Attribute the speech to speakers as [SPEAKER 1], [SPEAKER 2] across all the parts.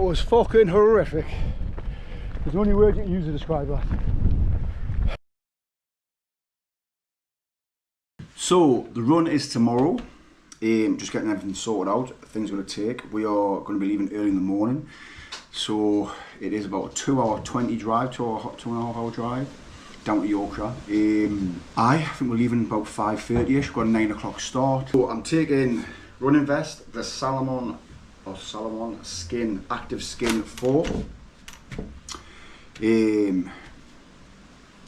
[SPEAKER 1] was fucking horrific. There's the only word you can use to describe that. So the run is tomorrow. Just getting everything sorted out. Things are going to take. We are going to be leaving early in the morning. So it is about a 2-hour 20 drive, 2.5 hour drive down to Yorkshire. I think we're leaving about 5:30ish. We've got a 9 o'clock start. So I'm taking running vest, the Salomon Skin Active Skin 4.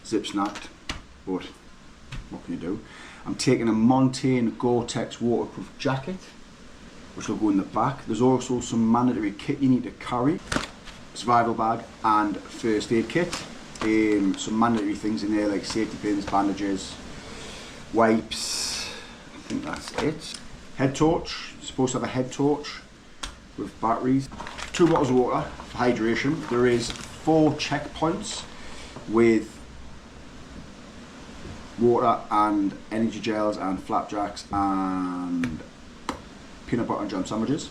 [SPEAKER 1] Zip snapped, but what can you do? I'm taking a Montane Gore-Tex waterproof jacket, which will go in the back. There's also some mandatory kit you need to carry. Survival bag and first aid kit. Some mandatory things in there like safety pins, bandages, wipes. I think that's it. Head torch. Supposed to have a head torch with batteries. 2 bottles of water for hydration. There is 4 checkpoints with water and energy gels and flapjacks and peanut butter and jam sandwiches.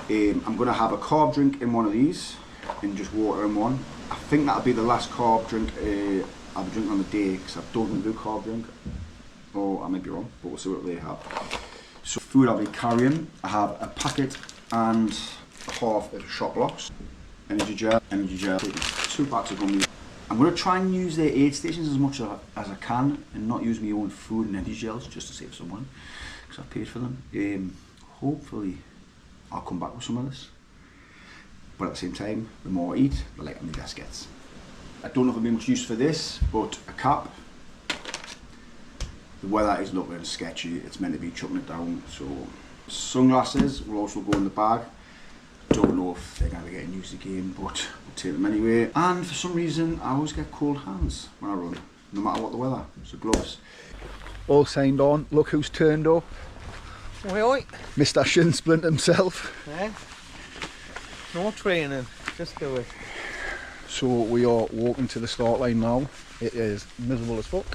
[SPEAKER 1] I'm going to have a carb drink in one of these and just water in one. I think that'll be the last carb drink I'll be drinking on the day, because I don't want to do carb drink, or I may be wrong, but we'll see what they have. So food I'll be carrying, I have a packet and half of shot blocks, energy gel, 2 packs of gummies. I'm going to try and use their aid stations as much as I can and not use my own food and energy gels, just to save someone, because I've paid for them. Hopefully I'll come back with some of this, but at the same time, the more I eat, the lighter my gas gets. I don't know if I'll be much use for this, but a cap. The weather is looking sketchy, it's meant to be chucking it down, so sunglasses will also go in the bag. Don't know if they're going to be getting used again, but we'll take them anyway. And for some reason, I always get cold hands when I run, no matter what the weather. So gloves. All signed on. Look who's turned up.
[SPEAKER 2] Oi, oi.
[SPEAKER 1] Mr. Shin Splint himself.
[SPEAKER 2] Yeah. No training, just do it.
[SPEAKER 1] So we are walking to the start line now. It is miserable as fuck,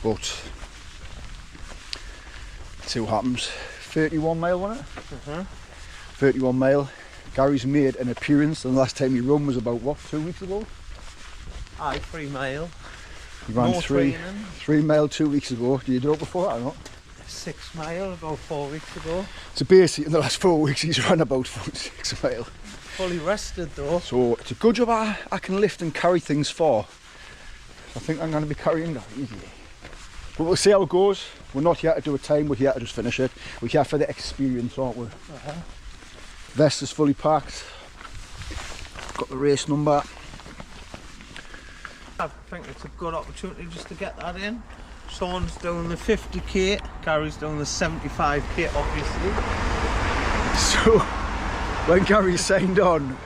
[SPEAKER 1] but see what happens. 31 mile, wasn't it? 31 mile. Gary's made an appearance, and the last time he run was about, what, 2 weeks ago?
[SPEAKER 2] Aye, 3 mile.
[SPEAKER 1] He ran
[SPEAKER 2] no
[SPEAKER 1] 3 mile 2 weeks ago. Did you do it before that or not?
[SPEAKER 2] 6 mile about 4 weeks ago.
[SPEAKER 1] So basically in the last 4 weeks he's run about 6 mile.
[SPEAKER 2] Fully rested though.
[SPEAKER 1] So it's a good job I can lift and carry things far. I think I'm going to be carrying that easy. But we'll see how it goes. We're not here to do a time, we're here to just finish it. We're here for the experience, aren't we? Vest is fully packed. Got the race number.
[SPEAKER 2] I think it's a good opportunity just to get that in. Sean's doing the 50k, Gary's doing the 75k obviously.
[SPEAKER 1] So when Gary signed on,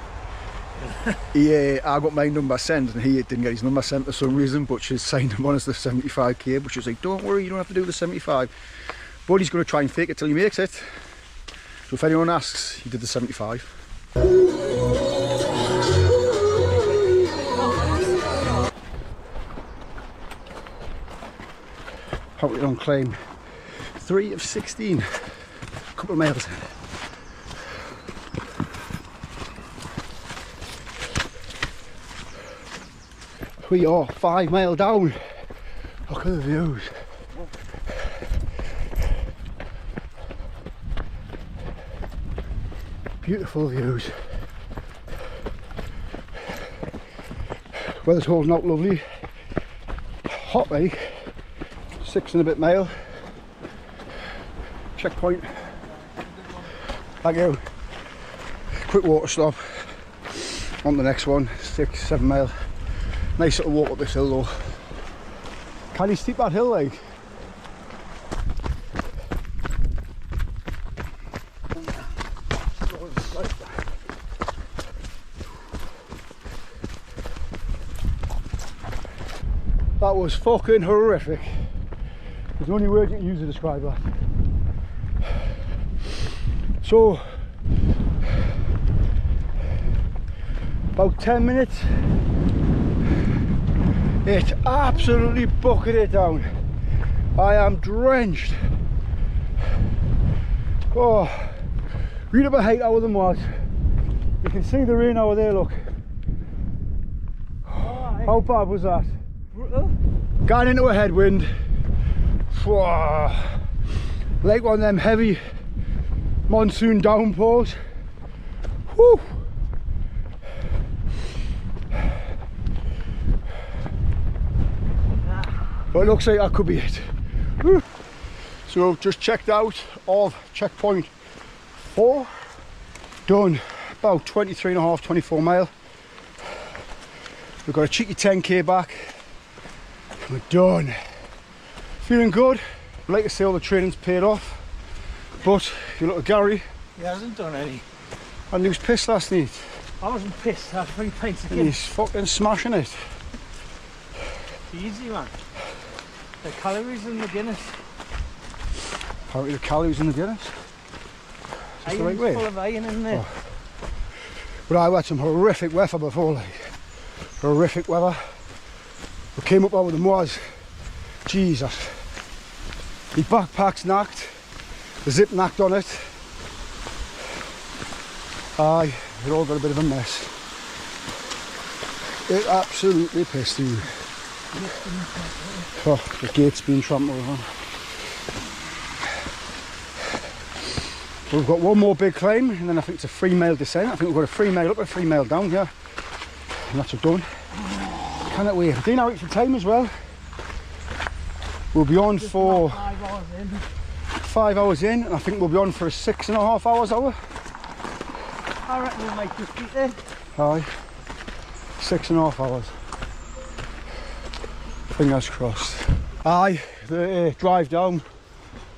[SPEAKER 1] I got my number sent and he didn't get his number sent for some reason, but she signed him on as the 75k, but she was like, don't worry, you don't have to do the 75. But he's going to try and fake it till he makes it. So if anyone asks, he did the 75. How we on climb 3 of 16, a couple of miles in. We are 5 mile down. Look at the views. Beautiful views. Weather's holding out lovely. Hot like. 6 and a bit mile. Checkpoint. Thank you. Quick water stop. On the next one. 6, 7 mile. Nice little walk up this hill though. Can you steep that hill like? That was fucking horrific. There's the only word you can use to describe that. So, about 10 minutes, it absolutely bucketed it down. I am drenched. Oh, read about 8 hours than was. You can see the rain over there, look.
[SPEAKER 2] Oh,
[SPEAKER 1] How bad was that?
[SPEAKER 2] brutal.
[SPEAKER 1] Going into a headwind. Like one of them heavy monsoon downpours. Whew. But it looks like that could be it. Whew. So just checked out of checkpoint 4. Done about 23.5, 24 mile. We've got a cheeky 10k back. We're done. Feeling good. I'd like to say all the training's paid off. But if you look at Gary,
[SPEAKER 2] He hasn't done any.
[SPEAKER 1] and he was pissed last night.
[SPEAKER 2] I wasn't pissed, I had 3 pints of
[SPEAKER 1] And
[SPEAKER 2] Guinness.
[SPEAKER 1] he's fucking smashing it.
[SPEAKER 2] It's easy, man. The calories in the Guinness.
[SPEAKER 1] Apparently the calories in the Guinness. Is this the right
[SPEAKER 2] Iron's
[SPEAKER 1] way?
[SPEAKER 2] full of iron in there.
[SPEAKER 1] Oh. But I had some horrific weather before, like. Horrific weather. We came up over the moors. Jesus. The backpack's knocked. The zip knocked on it. Aye, it all got a bit of a mess. It absolutely pissed you. Oh, the gate's been trampled over. We've got one more big climb, and then I think it's a 3 mile descent. I think we've got a 3 mile up and a 3 mile down here. And that's what done. Cannot wait. Do you know it's the time as well? We'll be on
[SPEAKER 2] Just
[SPEAKER 1] for
[SPEAKER 2] about 5 hours in.
[SPEAKER 1] 5 hours in, and I think we'll be on for a 6.5 hours hour.
[SPEAKER 2] I reckon we might just beat it.
[SPEAKER 1] Aye. 6.5 hours. Fingers crossed. Aye, the drive down,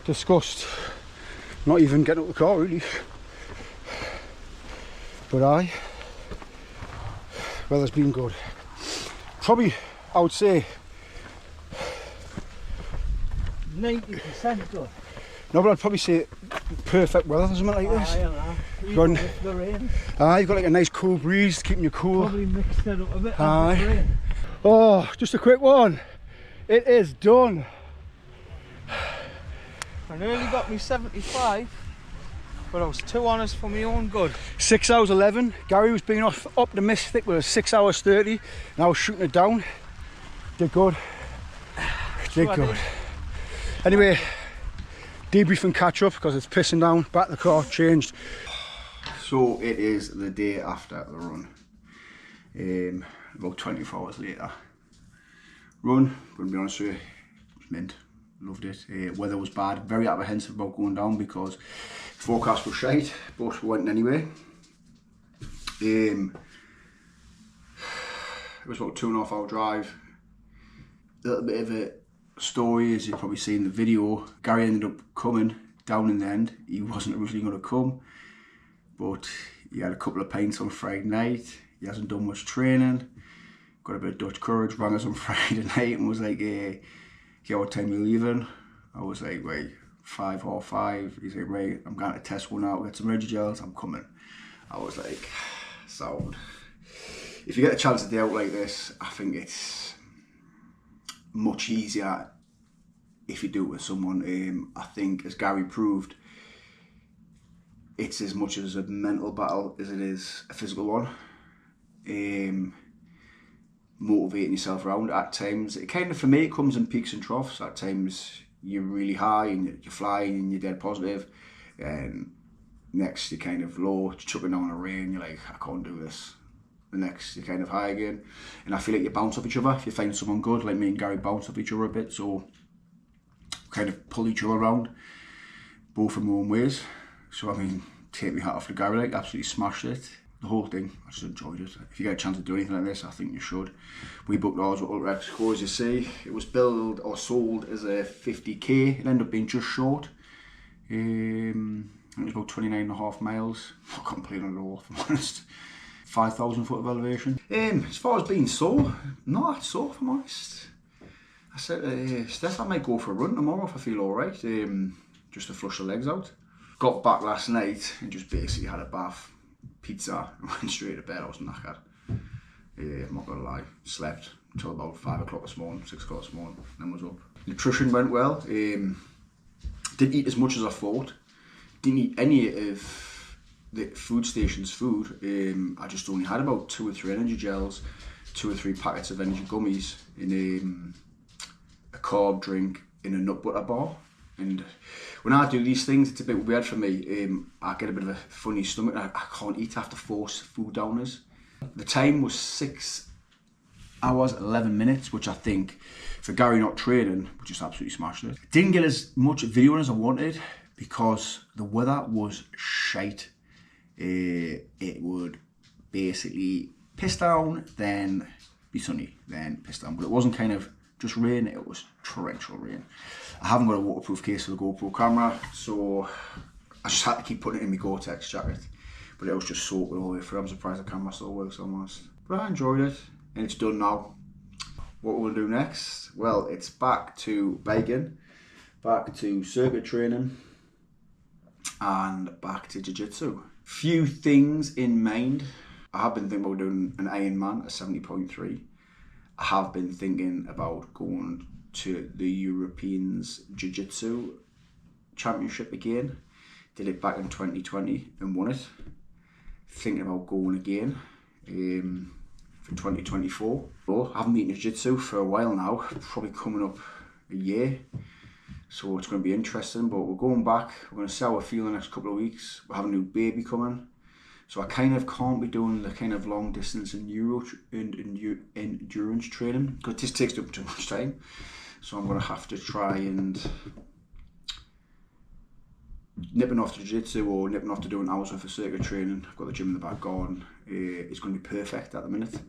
[SPEAKER 1] discussed. Not even getting up the car really. But aye, weather's been good. Probably, I would say,
[SPEAKER 2] 90% good.
[SPEAKER 1] no, but I'd probably say perfect weather or something like this.
[SPEAKER 2] Aye, aye.
[SPEAKER 1] Gone.
[SPEAKER 2] Even with the rain.
[SPEAKER 1] Aye, you've got like a nice cool breeze keeping you cool.
[SPEAKER 2] Probably mixed it up a bit.
[SPEAKER 1] Aye.
[SPEAKER 2] After the rain.
[SPEAKER 1] Oh, just a quick one. It is done.
[SPEAKER 2] I nearly got me 75, but I was too honest for my own good.
[SPEAKER 1] 6 hours 11. Gary was being optimistic with a 6 hours 30, and I was shooting it down. Did good. Did good. Anyway, debrief and catch up because it's pissing down. Back to the car, changed. So it is the day after the run. About 24 hours later. Run, gonna be honest with you, it was mint. Loved it. Weather was bad, very apprehensive about going down because the forecast was shite, but we went anyway. It was about a 2.5 hour drive. A little bit of a story, as you've probably seen in the video. Gary ended up coming down in the end. He wasn't originally going to come, but he had a couple of pints on Friday night. He hasn't done much training. Got a bit of Dutch courage, rang us on Friday night and was like, yeah, what time are you leaving? I was like, right, 5:05. He's like, right, I'm going to test one out, get some energy gels, I'm coming. I was like, sound. If you get a chance to day out like this, I think it's much easier if you do it with someone. I think, as Gary proved, it's as much as a mental battle as it is a physical one. Motivating yourself around at times. It kind of, for me, it comes in peaks and troughs. At times you're really high and you're flying and you're dead positive, and next you're kind of low, chucking down the rain, you're like, I can't do this. The next you're kind of high again, and I feel like you bounce off each other. If you find someone good, like me and Gary bounce off each other a bit, so kind of pull each other around, both in our own ways. So I mean, take my hat off to Gary, like, absolutely smashed it. The whole thing, I just enjoyed it. If you get a chance to do anything like this, I think you should. We booked ours with Ultraxco, as you see. It was billed or sold as a 50k. It ended up being just short. It was about 29.5 miles. I can't complain at all, if I'm honest. 5,000 foot of elevation. As far as being sore, not that sore, if I'm honest. I said, Steph, I might go for a run tomorrow if I feel alright, just to flush the legs out. Got back last night and just basically had a bath, pizza, and went straight to bed. I was knackered. I'm not gonna lie, slept until about 5 o'clock this morning, 6 o'clock this morning, then was up. Nutrition went well. Didn't eat as much as I thought. Didn't eat any of the food station's food, I just only had about 2 or 3 energy gels, 2 or 3 packets of energy gummies, in a carb drink, in a nut butter bar. And when I do these things, it's a bit weird for me. I get a bit of a funny stomach. I can't eat, I have to force food down us. The time was 6 hours 11 minutes, which I think for Gary not training, we just absolutely smashed it. Didn't get as much video as I wanted because the weather was shite. It would basically piss down, then be sunny, then piss down. But it wasn't kind of just rain, it was torrential rain. I haven't got a waterproof case for the GoPro camera, so I just had to keep putting it in my Gore-Tex jacket. But it was just soaking all the way through. I'm surprised the camera still works almost. But I enjoyed it, and it's done now. What we'll do next? Well, it's back to biking, back to circuit training, and back to jiu-jitsu. Few things in mind. I have been thinking about doing an Ironman, a 70.3. I have been thinking about going to the Europeans Jiu-Jitsu Championship again. Did it back in 2020 and won it. Thinking about going again for 2024. Well, I haven't been to Jiu-Jitsu for a while now, probably coming up a year. So it's going to be interesting, but we're going back. We're going to see how we feel in the next couple of weeks. We have a new baby coming. So I kind of can't be doing the kind of long distance and endurance training because it just takes up too much time. So I'm going to have to try and nipping off to jiu-jitsu or nipping off to doing hours worth of circuit training. I've got the gym in the back garden. It's going to be perfect at the minute.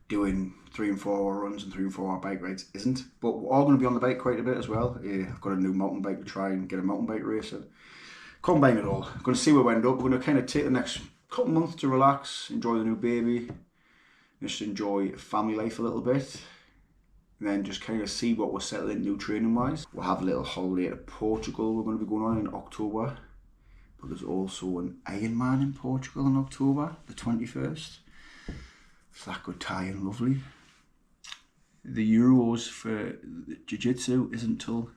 [SPEAKER 1] Doing 3 and 4 hour runs and 3 and 4 hour bike rides isn't. But we're all going to be on the bike quite a bit as well. I've got a new mountain bike to try and get a mountain bike racing. Combine it all. I'm going to see where we end up. We're going to kind of take the next couple of months to relax, enjoy the new baby, just enjoy family life a little bit, and then just kind of see what we're settling new training wise. We'll have a little holiday to Portugal we're going to be going on in October, but there's also an Ironman in Portugal in October, the 21st. So that could tie in lovely. The Euros for Jiu-Jitsu isn't until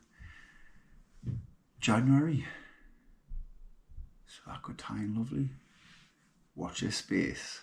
[SPEAKER 1] January. So that could tie in lovely. Watch this space.